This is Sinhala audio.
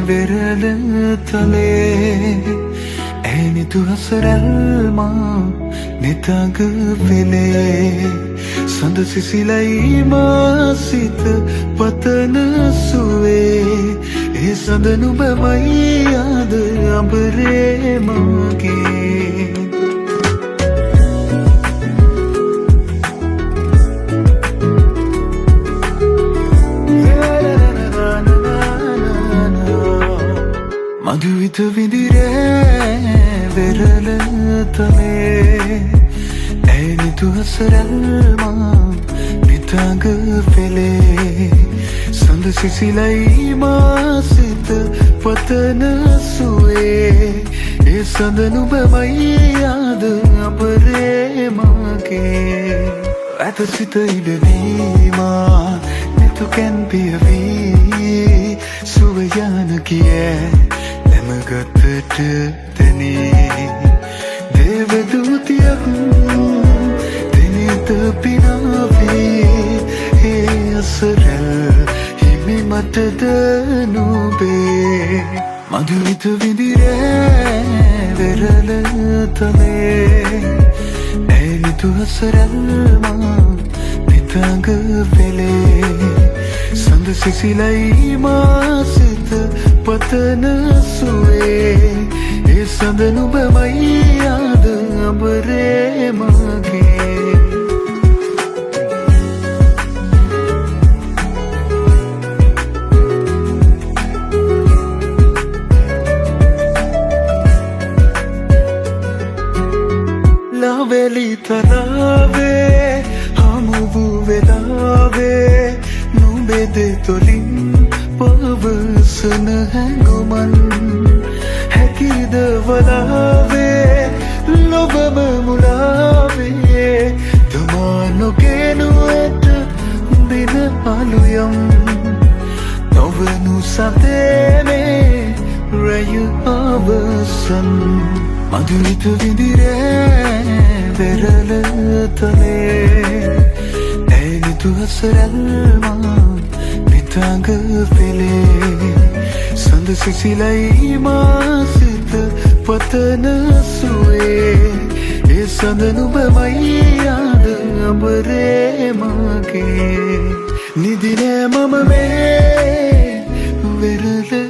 වෙරළ තලේ ඇනි තුහසරල්මා නිතග පෙළේ සඳ සිසිලයි මාසිත පතන සුවේ ඒ සඳ නුබමයි ආද අඹරේ මගේ මధుවිත විඳිරේ වෙරළ තලේ ඇනි තුහසරල්මා නිතග පෙළේ සඳ සිසිලයි මාසිත පතන සුවේ ඒ සඳ නුබමයි ආද අඹරේ මගේ ඇත සිත ඉඩවීමා නිතුකැන් පියවී සුව යන කියේ නැමගතට තැනේ දේවදූතියක් දෙනෙත පිනාවේ ඒ අසරල් හිමි මටද නුබේ මధుවිත විඳිරේ වෙරළ තලේ ඇනි තුහසරල්මා නිතග පෙළේ සඳ සිසිලයි මාසිත පතන සුවේ ඒ සඳ නුබමයි ආද අඹරේ මගේ ලවෙලි තරාවේ හමු වූ වෙලාවේ නුඹෙද තොලින් පවසන හැඟුමන් හැකිද වලාවේ ලොබම මුලාවේ තමා නොගෙනු ඇත බින අලුයම් නොවනු සතේනේ රැය අවසන් මధుවිත විඳිරේ වෙරළ තලේ ඇනි තුහසරල්මා නිතග පෙළේ සඳ සිසිලයි මාසිත පතන සුවේ ඒ සඳ නුබමයි ආද අඹරේ මගේ නිදිනෑ මම මේ වෙරළ